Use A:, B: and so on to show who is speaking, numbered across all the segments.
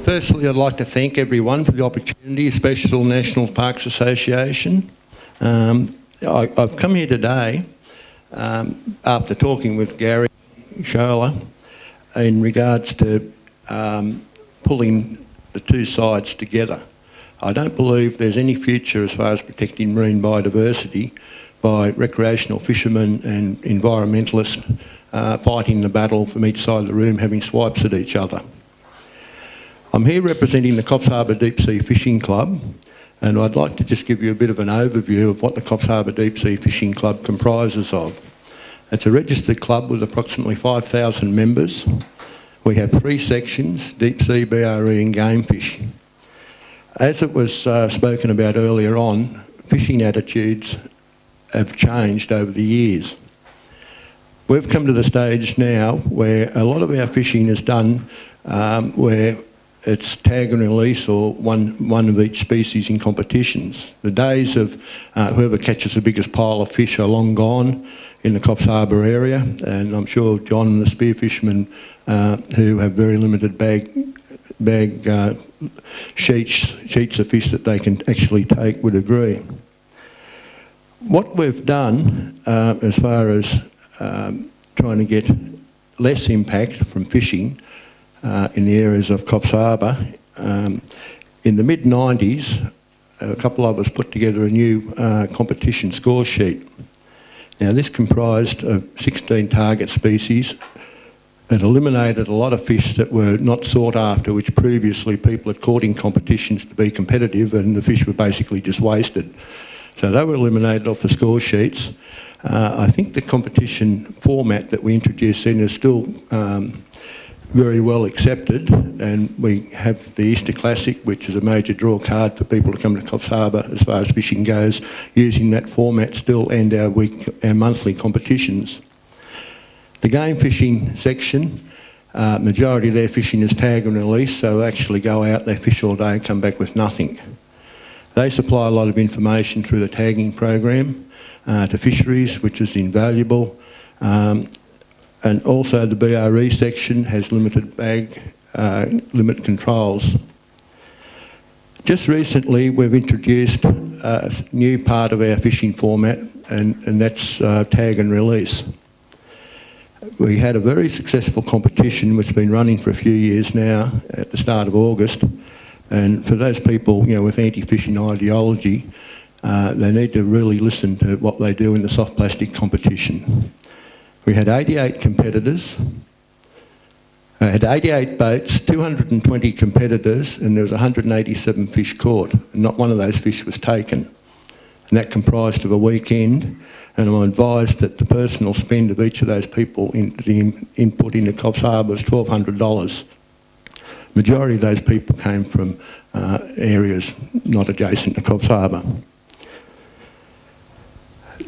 A: Firstly, I'd like to thank everyone for the opportunity, especially the National Parks Association. I've come here today after talking with Gary Scholler in regards to pulling the two sides together. I don't believe there's any future as far as protecting marine biodiversity by recreational fishermen and environmentalists fighting the battle from each side of the room, having swipes at each other. I'm here representing the Coffs Harbour Deep Sea Fishing Club, and I'd like to just give you a bit of an overview of what the Coffs Harbour Deep Sea Fishing Club comprises of. It's a registered club with approximately 5,000 members. We have 3 sections: deep sea, BRE and game fishing. As it was spoken about earlier on, fishing attitudes have changed over the years. We've come to the stage now where a lot of our fishing is done where it's tag and release or one of each species in competitions. The days of whoever catches the biggest pile of fish are long gone in the Coffs Harbour area, and I'm sure John and the spear fishermen who have very limited bag sheets of fish that they can actually take would agree. What we've done as far as trying to get less impact from fishing in the areas of Coffs Harbour, in the mid-90s, a couple of us put together a new competition score sheet. Now this comprised of 16 target species. It eliminated a lot of fish that were not sought after, which previously people had caught in competitions to be competitive, and the fish were basically just wasted. So they were eliminated off the score sheets. I think the competition format that we introduced then is still very well accepted, and we have the Easter Classic, which is a major draw card for people to come to Coffs Harbour as far as fishing goes, using that format still, and our monthly competitions. The game fishing section, majority of their fishing is tag and release, so they actually go out, they fish all day and come back with nothing. They supply a lot of information through the tagging program to fisheries, which is invaluable. And also the BRE section has limited bag limit controls. Just recently we've introduced a new part of our fishing format, and that's tag and release. We had a very successful competition which has been running for a few years now at the start of August, and for those people with anti-fishing ideology, they need to really listen to what they do in the soft plastic competition. We had 88 competitors, had 88 boats, 220 competitors, and there was 187 fish caught, and not one of those fish was taken. And that comprised of a weekend, and I'm advised that the personal spend of each of those people in the input into Coffs Harbour was $1,200. Majority of those people came from areas not adjacent to Coffs Harbour.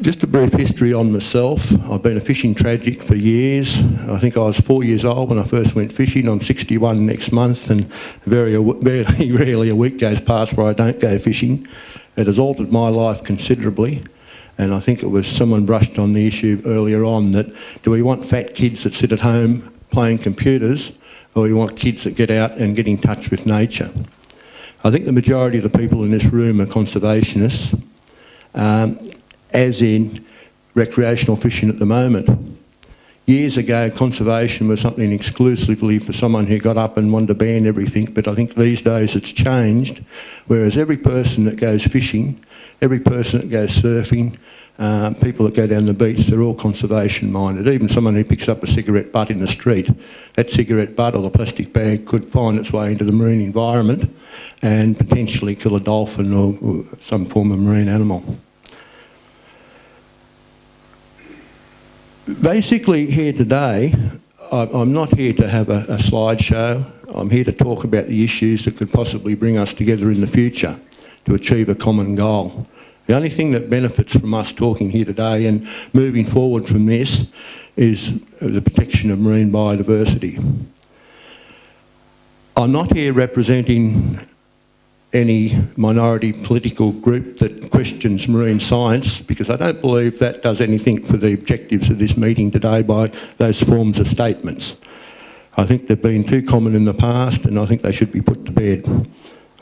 A: Just a brief history on myself. I've been a fishing tragic for years. I think I was 4 years old when I first went fishing. I'm 61 next month, and very rarely a week goes past where I don't go fishing. It has altered my life considerably, and I think it was someone brushed on the issue earlier on that do we want fat kids that sit at home playing computers, or we want kids that get out and get in touch with nature? I think the majority of the people in this room are conservationists, as in recreational fishing at the moment. Years ago, conservation was something exclusively for someone who got up and wanted to ban everything, but I think these days it's changed, whereas every person that goes fishing, every person that goes surfing, people that go down the beach, they're all conservation minded. Even someone who picks up a cigarette butt in the street, that cigarette butt or the plastic bag could find its way into the marine environment and potentially kill a dolphin or some form of marine animal. Basically here today, I'm not here to have a slideshow. I'm here to talk about the issues that could possibly bring us together in the future to achieve a common goal. The only thing that benefits from us talking here today and moving forward from this is the protection of marine biodiversity. I'm not here representing any minority political group that questions marine science, because I don't believe that does anything for the objectives of this meeting today by those forms of statements. I think they've been too common in the past, and I think they should be put to bed.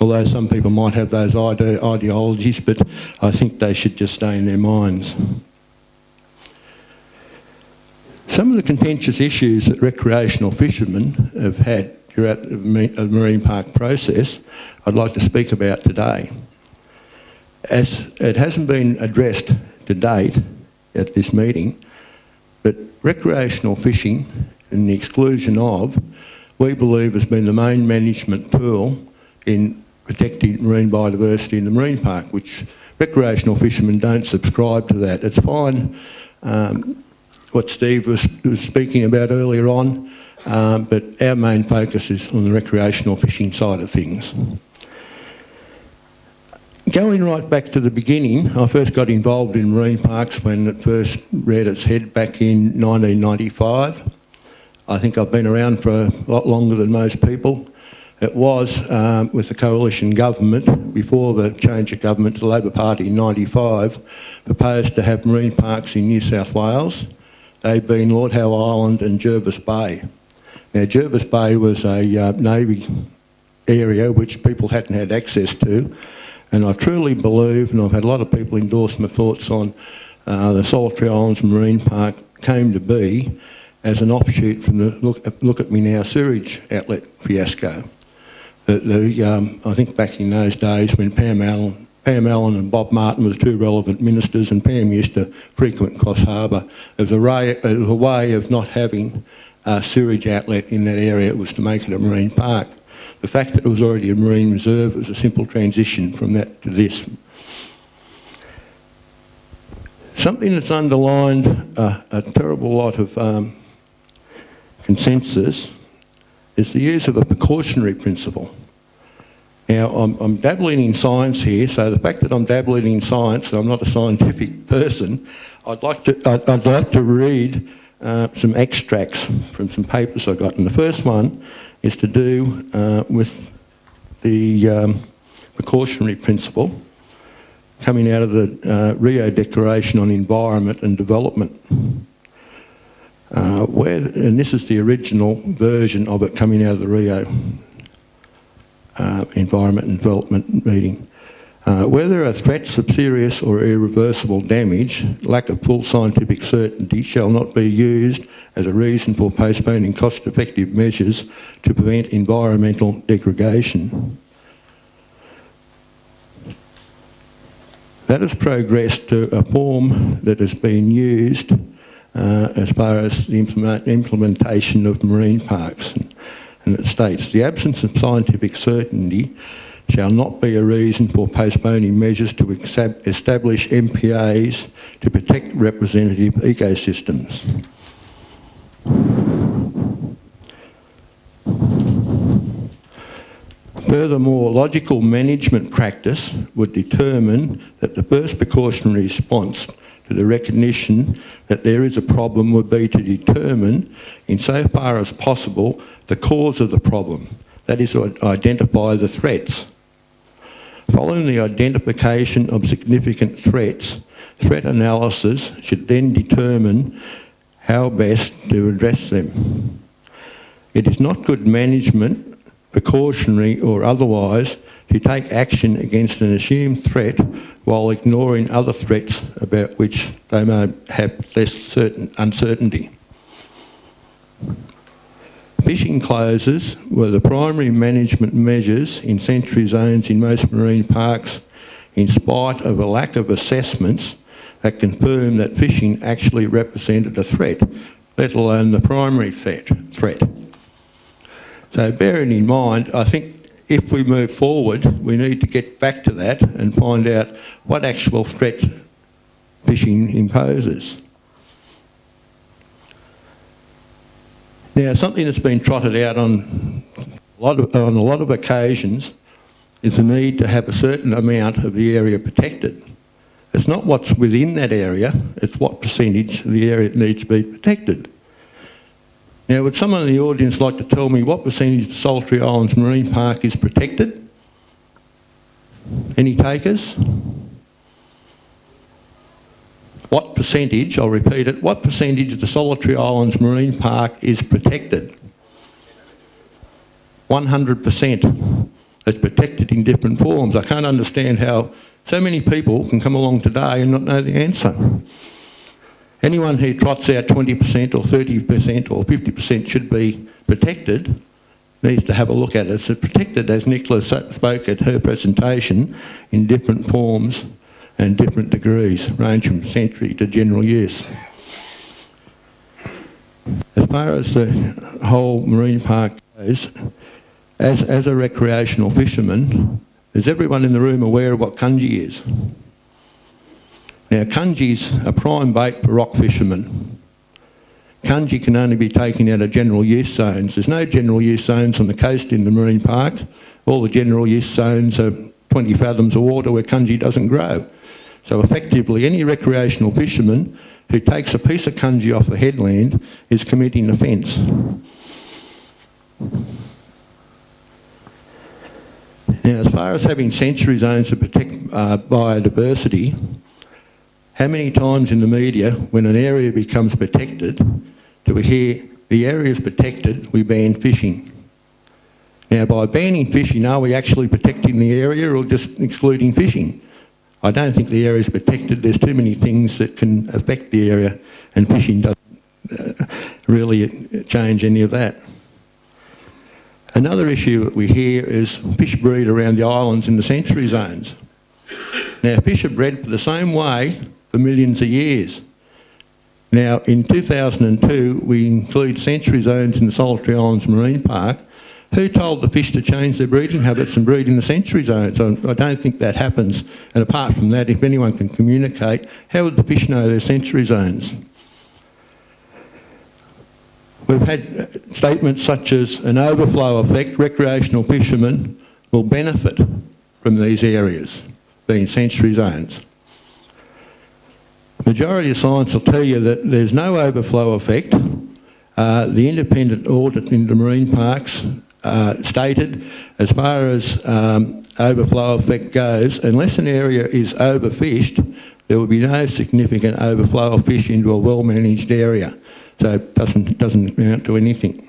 A: Although some people might have those ideologies, but I think they should just stay in their minds. Some of the contentious issues that recreational fishermen have had throughout the marine park process, I'd like to speak about today. As it hasn't been addressed to date at this meeting, but recreational fishing and the exclusion of, we believe has been the main management tool in protecting marine biodiversity in the marine park, which recreational fishermen don't subscribe to that. It's fine what Steve was speaking about earlier on, but our main focus is on the recreational fishing side of things. Going right back to the beginning, I first got involved in marine parks when it first reared its head back in 1995. I think I've been around for a lot longer than most people. It was with the coalition government, before the change of government to the Labor Party in 95, proposed to have marine parks in New South Wales. They've been Lord Howe Island and Jervis Bay. Now, Jervis Bay was a Navy area which people hadn't had access to, and I truly believe, and I've had a lot of people endorse my thoughts on the Solitary Islands Marine Park came to be as an offshoot from the Look at Me Now sewage outlet fiasco. I think back in those days when Pam Allen and Bob Martin were the two relevant ministers, and Pam used to frequent Coffs Harbour. It was a way of not having a sewage outlet in that area. It was to make it a marine park. The fact that it was already a marine reserve was a simple transition from that to this. Something that's underlined a terrible lot of consensus is the use of a precautionary principle. Now, I'm dabbling in science here, so the fact that I'm dabbling in science, and I'm not a scientific person, I'd like to read some extracts from some papers I got. And the first one is to do with the precautionary principle coming out of the Rio Declaration on Environment and Development. And this is the original version of it coming out of the Rio Environment and Development meeting. Where there are threats of serious or irreversible damage, lack of full scientific certainty shall not be used as a reason for postponing cost-effective measures to prevent environmental degradation. That has progressed to a form that has been used as far as the implementation of marine parks. And it states, the absence of scientific certainty shall not be a reason for postponing measures to establish MPAs to protect representative ecosystems. Furthermore, logical management practice would determine that the first precautionary response to the recognition that there is a problem would be to determine, insofar as possible, the cause of the problem, that is, to identify the threats. Following the identification of significant threats, threat analysis should then determine how best to address them. It is not good management, precautionary or otherwise, to take action against an assumed threat while ignoring other threats about which they may have less uncertainty. Fishing closures were the primary management measures in sensory zones in most marine parks, in spite of a lack of assessments that confirm that fishing actually represented a threat, let alone the primary threat. So bearing in mind, I think if we move forward, we need to get back to that and find out what actual threat fishing imposes. Now, something that's been trotted out on a lot of occasions is the need to have a certain amount of the area protected. It's not what's within that area, it's what percentage of the area needs to be protected. Now, would someone in the audience like to tell me what percentage of the Solitary Islands Marine Park is protected? Any takers? What percentage, I'll repeat it, what percentage of the Solitary Islands Marine Park is protected? 100%. It's protected in different forms. I can't understand how so many people can come along today and not know the answer. Anyone who trots out 20% or 30% or 50% should be protected needs to have a look at it. It's protected, as Nicola spoke at her presentation, in different forms and different degrees, range from sanctuary to general use. As far as the whole marine park goes, as a recreational fisherman, is everyone in the room aware of what kanji is? Now, kanji's a prime bait for rock fishermen. Kanji can only be taken out of general use zones. There's no general use zones on the coast in the marine park. All the general use zones are 20 fathoms of water where kanji doesn't grow. So effectively, any recreational fisherman who takes a piece of kanji off a headland is committing offence. Now, as far as having sanctuary zones to protect biodiversity, how many times in the media, when an area becomes protected, do we hear the area is protected, we ban fishing? Now, by banning fishing, are we actually protecting the area or just excluding fishing? I don't think the area is protected. There's too many things that can affect the area, and fishing doesn't really change any of that. Another issue that we hear is fish breed around the islands in the sanctuary zones. Now, fish are bred the same way for millions of years. Now, in 2002, we include sanctuary zones in the Solitary Islands Marine Park. Who told the fish to change their breeding habits and breed in the sanctuary zones? I don't think that happens. And apart from that, if anyone can communicate, how would the fish know their sanctuary zones? We've had statements such as an overflow effect, recreational fishermen will benefit from these areas being sanctuary zones. Majority of science will tell you that there's no overflow effect. The independent audit into marine parks stated, as far as overflow effect goes, unless an area is overfished, there will be no significant overflow of fish into a well-managed area. So it doesn't amount to anything.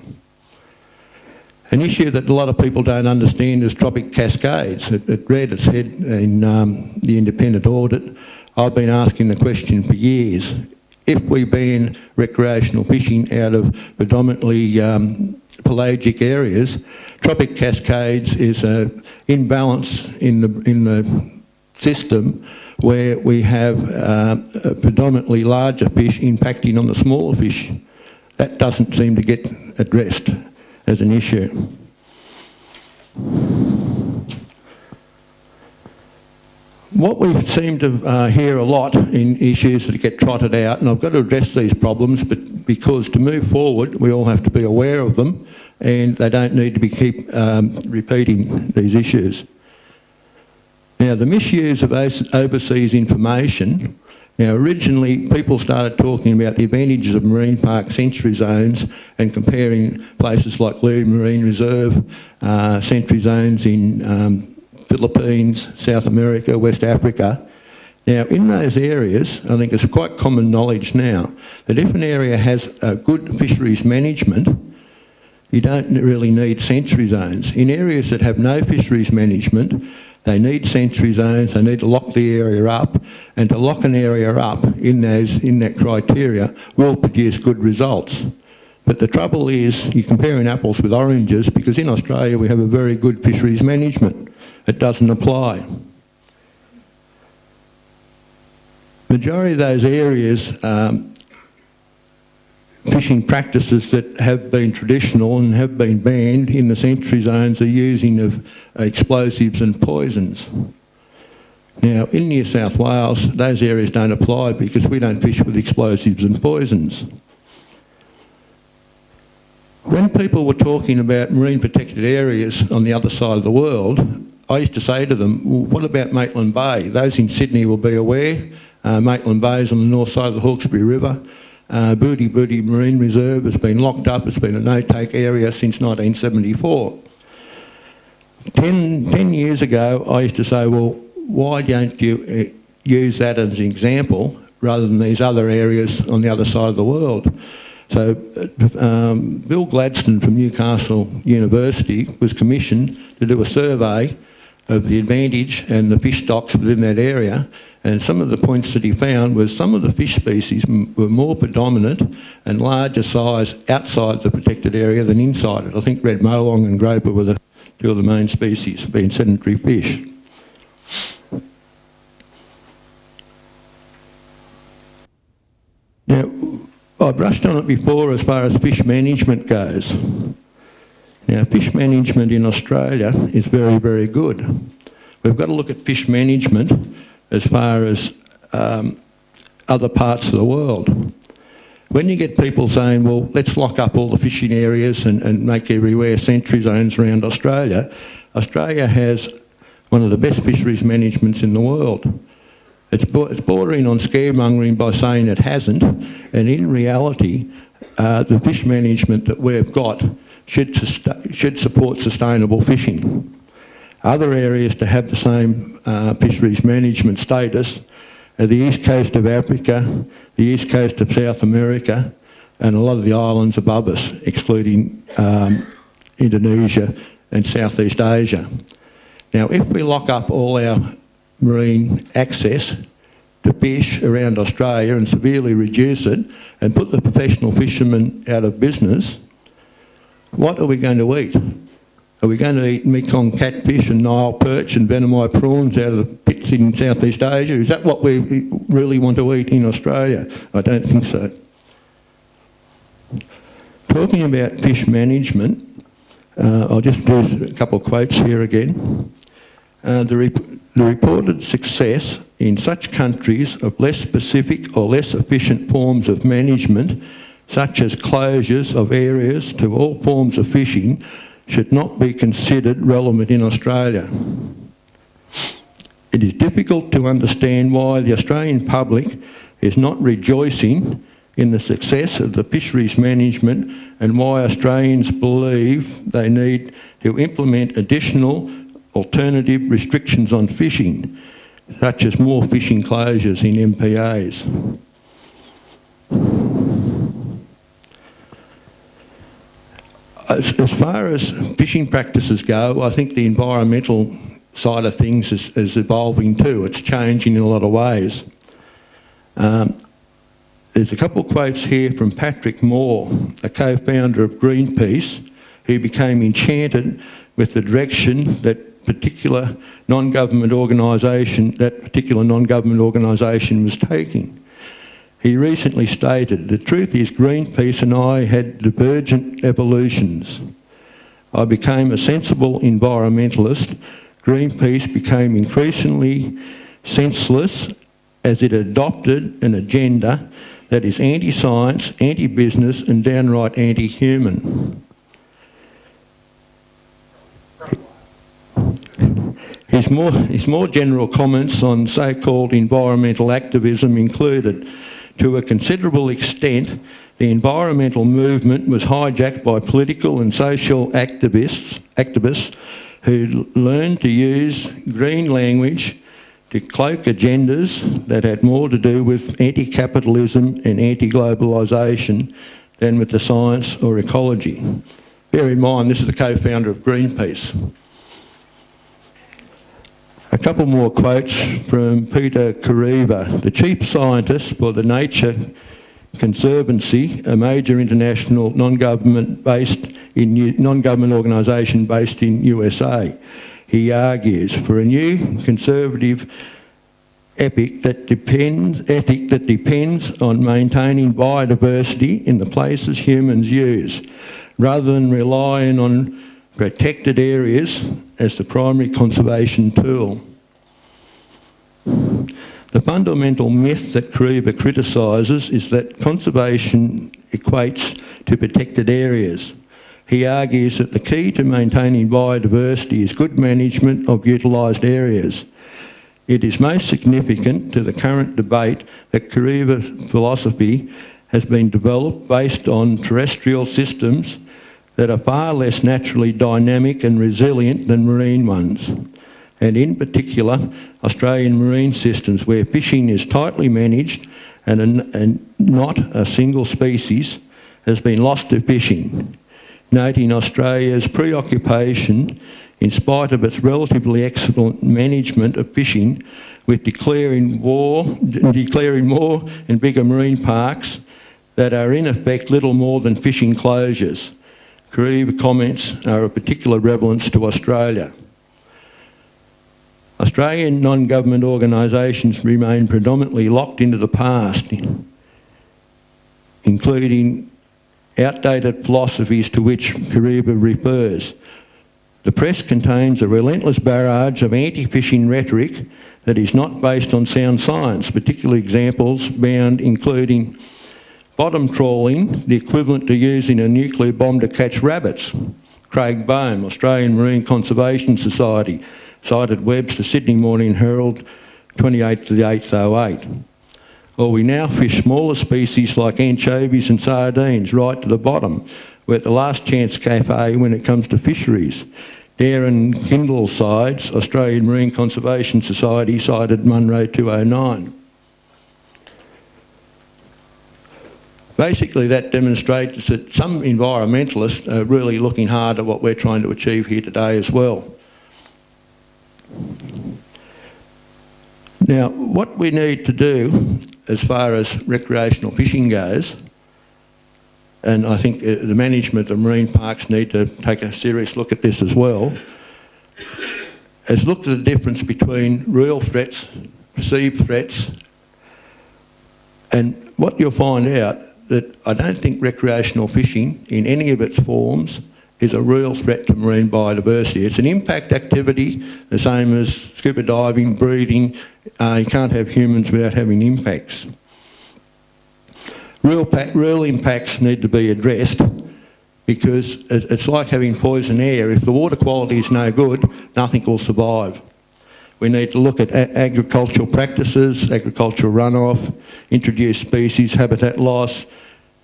A: An issue that a lot of people don't understand is tropic cascades. It read its head in the independent audit. I've been asking the question for years. If we ban recreational fishing out of predominantly pelagic areas, tropic cascades is an imbalance in the system where we have predominantly larger fish impacting on the smaller fish. That doesn't seem to get addressed as an issue. What we seem to hear a lot in issues that get trotted out, and I've got to address these problems, but because to move forward we all have to be aware of them, and they don't need to keep repeating these issues. Now, the misuse of overseas information. Now, originally people started talking about the advantages of marine park sanctuary zones and comparing places like Leary Marine Reserve, sanctuary zones in Philippines, South America, West Africa. Now, in those areas, I think it's quite common knowledge now that if an area has a good fisheries management, you don't really need sanctuary zones. In areas that have no fisheries management, they need sanctuary zones, they need to lock the area up, and to lock an area up in that criteria will produce good results. But the trouble is you're comparing apples with oranges, because in Australia we have a very good fisheries management. It doesn't apply. Majority of those areas, fishing practices that have been traditional and have been banned in the sanctuary zones are using of explosives and poisons. Now, in New South Wales, those areas don't apply because we don't fish with explosives and poisons. When people were talking about marine protected areas on the other side of the world, I used to say to them, well, what about Maitland Bay? Those in Sydney will be aware. Maitland Bay is on the north side of the Hawkesbury River. Booty Marine Reserve has been locked up. It's been a no-take area since 1974. 10 years ago, I used to say, well, why don't you use that as an example rather than these other areas on the other side of the world? So Bill Gladstone from Newcastle University was commissioned to do a survey of the advantage and the fish stocks within that area, and some of the points that he found was some of the fish species were more predominant and larger size outside the protected area than inside it. I think red molong and groper were the two of the main species, being sedentary fish. Now, I brushed on it before as far as fish management goes. Now, fish management in Australia is very, very good. We've got to look at fish management as far as other parts of the world. When you get people saying, well, let's lock up all the fishing areas and make everywhere sentry zones around Australia, Australia has one of the best fisheries managements in the world. It's bordering on scaremongering by saying it hasn't, and in reality, the fish management that we've got should support sustainable fishing. Other areas to have the same fisheries management status are the east coast of Africa, the east coast of South America, and a lot of the islands above us, excluding Indonesia and Southeast Asia. Now, if we lock up all our marine access to fish around Australia and severely reduce it and put the professional fishermen out of business, what are we going to eat? Are we going to eat Mekong catfish and Nile perch and Venemai prawns out of the pits in Southeast Asia? Is that what we really want to eat in Australia? I don't think so. Talking about fish management, I'll just do a couple of quotes here again. The reported success in such countries of less specific or less efficient forms of management, such as closures of areas to all forms of fishing, should not be considered relevant in Australia. It is difficult to understand why the Australian public is not rejoicing in the success of the fisheries management and why Australians believe they need to implement additional alternative restrictions on fishing, such as more fishing closures in NPAs. As far as fishing practices go, I think the environmental side of things is evolving too. It's changing in a lot of ways. There's a couple of quotes here from Patrick Moore, a co-founder of Greenpeace, who became enchanted with the direction that particular non-government organisation was taking. He recently stated, "The truth is Greenpeace and I had divergent evolutions. I became a sensible environmentalist. Greenpeace became increasingly senseless as it adopted an agenda that is anti-science, anti-business and downright anti-human." His more general comments on so-called environmental activism included, "To a considerable extent, the environmental movement was hijacked by political and social activists who learned to use green language to cloak agendas that had more to do with anti-capitalism and anti-globalisation than with the science or ecology." Bear in mind, this is the co-founder of Greenpeace. A couple more quotes from Peter Kariba, the chief scientist for the Nature Conservancy, a major international non-government organisation based in USA. He argues, for a new conservative ethic that depends on maintaining biodiversity in the places humans use, rather than relying on protected areas as the primary conservation tool. The fundamental myth that Kariba criticises is that conservation equates to protected areas. He argues that the key to maintaining biodiversity is good management of utilised areas. It is most significant to the current debate that Kariba's philosophy has been developed based on terrestrial systems that are far less naturally dynamic and resilient than marine ones, and in particular Australian marine systems where fishing is tightly managed and not a single species has been lost to fishing, noting Australia's preoccupation, in spite of its relatively excellent management of fishing, with declaring more and bigger marine parks that are in effect little more than fishing closures. Kariba comments are of particular relevance to Australia. Australian non-government organisations remain predominantly locked into the past, including outdated philosophies to which Kariba refers. The press contains a relentless barrage of anti-fishing rhetoric that is not based on sound science, particularly examples found including bottom trawling, the equivalent to using a nuclear bomb to catch rabbits. Craig Bohm, Australian Marine Conservation Society, cited Webster Sydney Morning Herald, 28th to the 8th 08. Or we now fish smaller species like anchovies and sardines right to the bottom. We're at the last chance cafe when it comes to fisheries. Darren Kindle's sides, Australian Marine Conservation Society, cited Munro 209. Basically, that demonstrates that some environmentalists are really looking hard at what we're trying to achieve here today as well. Now, what we need to do as far as recreational fishing goes, and I think the management of marine parks need to take a serious look at this as well, is look at the difference between real threats, perceived threats, and what you'll find out that I don't think recreational fishing in any of its forms is a real threat to marine biodiversity. It's an impact activity, the same as scuba diving, breathing. You can't have humans without having impacts. Real impacts need to be addressed because it's like having poison air. If the water quality is no good, nothing will survive. We need to look at agricultural practices, agricultural runoff, introduced species, habitat loss,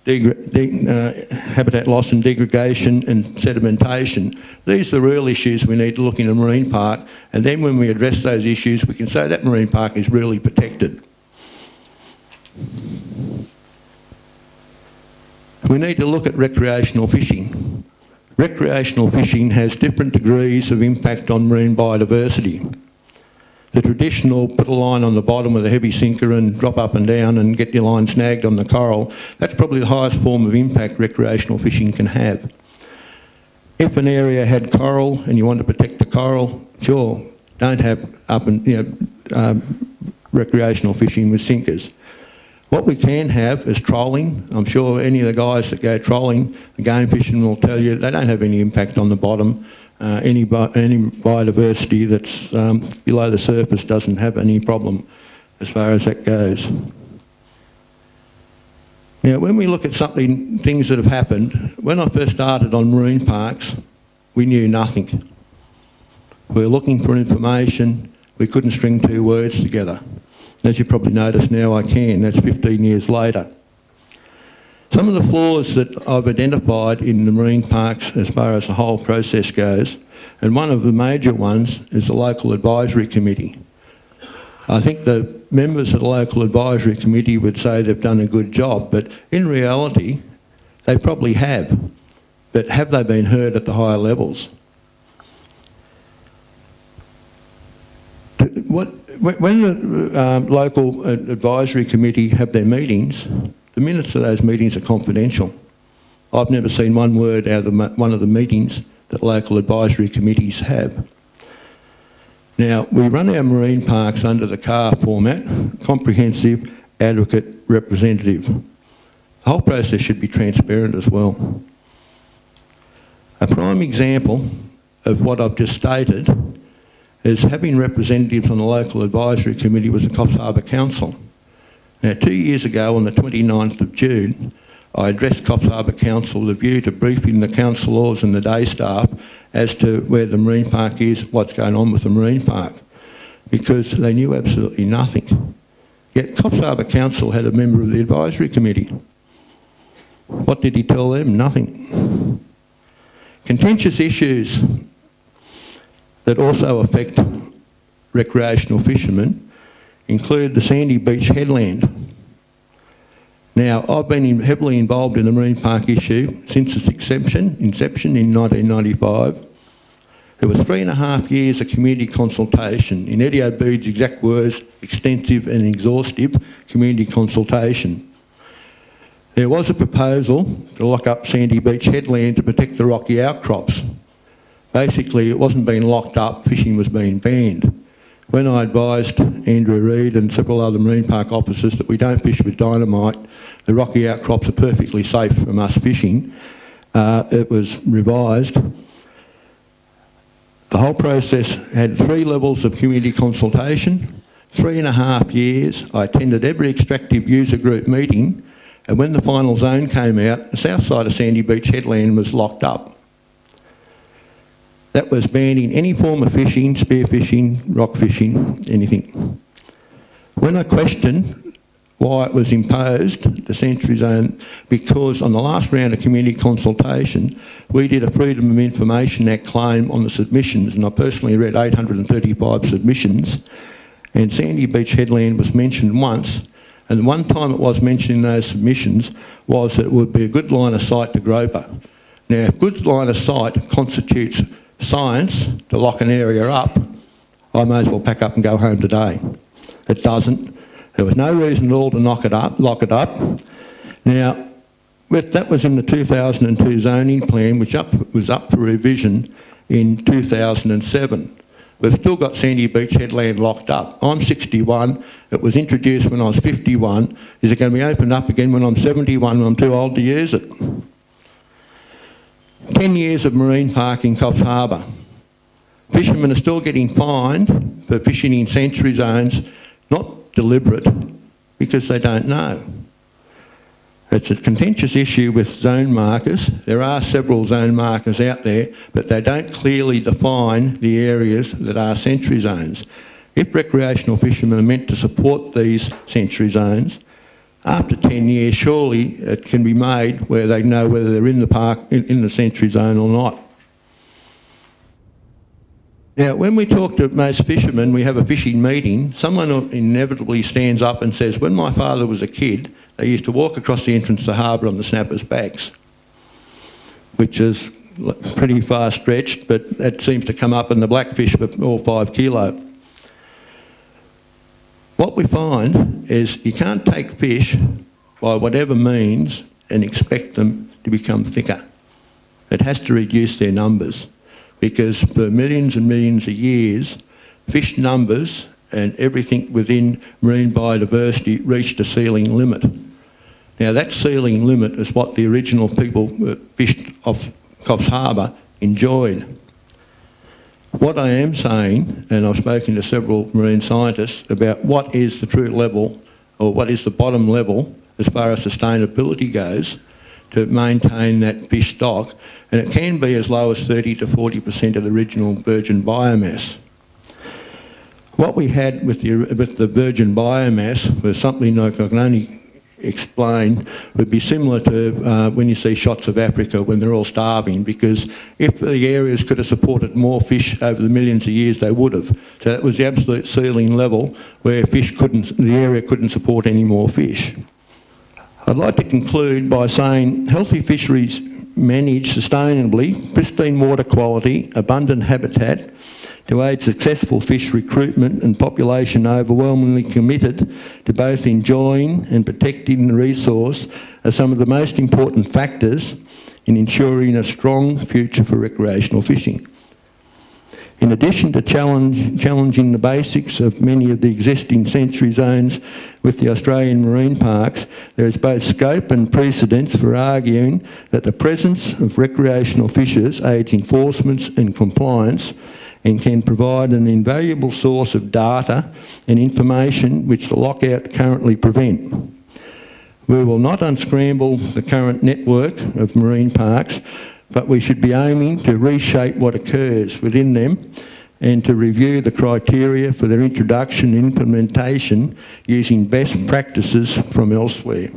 A: habitat loss and degradation and sedimentation. These are the real issues we need to look in a marine park, and then when we address those issues we can say that marine park is really protected. We need to look at recreational fishing. Recreational fishing has different degrees of impact on marine biodiversity. The traditional put a line on the bottom with a heavy sinker and drop up and down and get your line snagged on the coral, that's probably the highest form of impact recreational fishing can have. If an area had coral and you want to protect the coral, sure, don't have recreational fishing with sinkers. What we can have is trolling. I'm sure any of the guys that go trolling, the game fishing will tell you they don't have any impact on the bottom. Any biodiversity that's below the surface doesn't have any problem as far as that goes. Now, when we look at things that have happened, when I first started on marine parks, we knew nothing. We were looking for information, we couldn't string two words together. As you probably notice now, I can. That's 15 years later. Some of the flaws that I've identified in the marine parks as far as the whole process goes, and one of the major ones is the local advisory committee. I think the members of the local advisory committee would say they've done a good job, but in reality, they probably have. But have they been heard at the higher levels? When the local advisory committee have their meetings, the minutes of those meetings are confidential. I've never seen one word out of one of the meetings that local advisory committees have. Now, we run our marine parks under the CAR format, comprehensive, advocate, representative. The whole process should be transparent as well. A prime example of what I've just stated is having representatives on the local advisory committee was the Coffs Harbour Council. Now, 2 years ago, on the 29th of June, I addressed Coffs Harbour Council with a view to briefing the councillors and the day staff as to where the marine park is, what's going on with the marine park, because they knew absolutely nothing. Yet Coffs Harbour Council had a member of the advisory committee. What did he tell them? Nothing. Contentious issues that also affect recreational fishermen include the Sandy Beach headland. Now, I've been heavily involved in the marine park issue since its inception in 1995. There was 3.5 years of community consultation. In Eddie Obeid's exact words, extensive and exhaustive community consultation. There was a proposal to lock up Sandy Beach headland to protect the rocky outcrops. Basically, it wasn't being locked up, fishing was being banned. When I advised Andrew Reid and several other marine park officers that we don't fish with dynamite, the rocky outcrops are perfectly safe from us fishing, it was revised. The whole process had 3 levels of community consultation, 3.5 years. I attended every extractive user group meeting, and when the final zone came out, the south side of Sandy Beach headland was locked up. That was banning any form of fishing, spearfishing, rock fishing, anything. When I questioned why it was imposed, the sanctuary zone, because on the last round of community consultation, we did a Freedom of Information Act claim on the submissions, and I personally read 835 submissions, and Sandy Beach headland was mentioned once, and the one time it was mentioned in those submissions was that it would be a good line of sight to Groper. Now, if good line of sight constitutes science to lock an area up, I may as well pack up and go home today. It doesn't. There was no reason at all to lock it up. Now, that was in the 2002 zoning plan, which was up for revision in 2007. We've still got Sandy Beach headland locked up. I'm 61. It was introduced when I was 51. Is it going to be opened up again when I'm 71 and I'm too old to use it? 10 years of marine park in Coffs Harbour. Fishermen are still getting fined for fishing in sanctuary zones, not deliberate, because they don't know. It's a contentious issue with zone markers. There are several zone markers out there, but they don't clearly define the areas that are sanctuary zones. If recreational fishermen are meant to support these sanctuary zones, after 10 years, surely it can be made where they know whether they're in the park, in the sanctuary zone or not. Now, when we talk to most fishermen, we have a fishing meeting, someone inevitably stands up and says, when my father was a kid, they used to walk across the entrance to Harbour on the snappers' backs, which is pretty far stretched, but that seems to come up in the blackfish for all 5 kilo. What we find is you can't take fish by whatever means and expect them to become thicker. It has to reduce their numbers, because for millions and millions of years, fish numbers and everything within marine biodiversity reached a ceiling limit. Now, that ceiling limit is what the original people that fished off Coffs Harbour enjoyed. What I am saying, and I've spoken to several marine scientists about what is the true level, or what is the bottom level as far as sustainability goes, to maintain that fish stock, and it can be as low as 30 to 40% of the original virgin biomass. What we had with the virgin biomass was something I can only explain would be similar to when you see shots of Africa when they're all starving, because if the areas could have supported more fish over the millions of years, they would have. So that was the absolute ceiling level where the area couldn't support any more fish. I'd like to conclude by saying healthy fisheries managed sustainably, pristine water quality, abundant habitat, to aid successful fish recruitment and population overwhelmingly committed to both enjoying and protecting the resource are some of the most important factors in ensuring a strong future for recreational fishing. In addition to challenging the basics of many of the existing sanctuary zones with the Australian marine parks, there is both scope and precedence for arguing that the presence of recreational fishers aids enforcement and compliance, and can provide an invaluable source of data and information which the lockout currently prevent. We will not unscramble the current network of marine parks, but we should be aiming to reshape what occurs within them and to review the criteria for their introduction and implementation using best practices from elsewhere.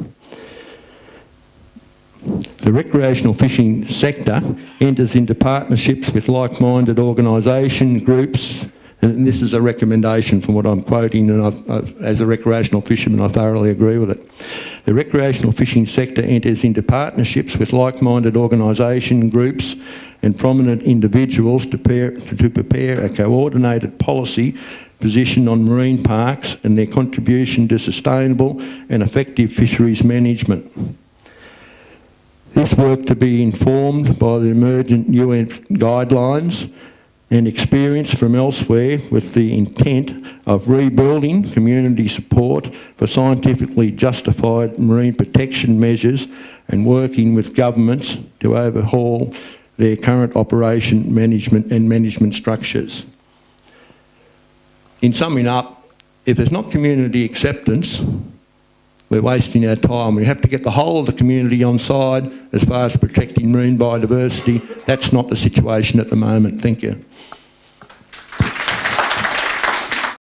A: The recreational fishing sector enters into partnerships with like-minded organisation groups, and this is a recommendation from what I'm quoting, and as a recreational fisherman I thoroughly agree with it. the recreational fishing sector enters into partnerships with like-minded organisation groups and prominent individuals to prepare a coordinated policy position on marine parks and their contribution to sustainable and effective fisheries management. This work to be informed by the emergent UN guidelines and experience from elsewhere with the intent of rebuilding community support for scientifically justified marine protection measures and working with governments to overhaul their current operation management structures. In summing up, if there's not community acceptance, we're wasting our time. We have to get the whole of the community on side as far as protecting marine biodiversity. That's not the situation at the moment. Thank you.